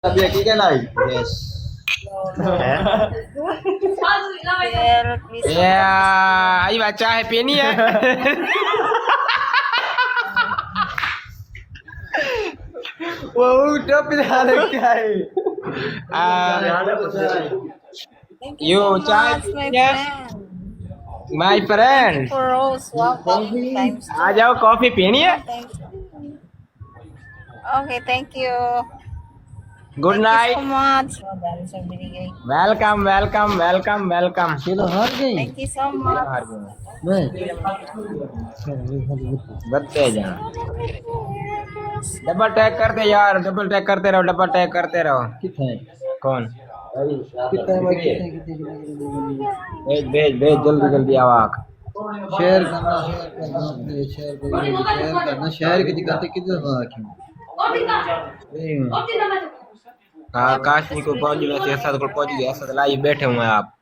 अभी की क्या लाई यस आई बच्चा है पेनी है वो टप ला क्या है you चाय my friend For Rose, wow, times two. आ जाओ कॉफी पीनी है Thanks. Okay, thank you. Good Thank you night so much. Oh, dami sa binigay. Welcome welcome welcome welcome चलो हार गई Thank you so much. मैं बढ़ते जा डबल टैग करते यार डबल टैग करते रहो डबल टैग करते रहो कितना है कौन कितना है भाई कितने भेज भेज भेज जल्दी जल्दी आवाक शेयर करना शेयर करना शेयर की दिक्कत किधर रखी हाँ काश्मीर को पहुंच गए ऐसा तो पहुंच गए ऐसा तो लाइए बैठे हुए हैं आप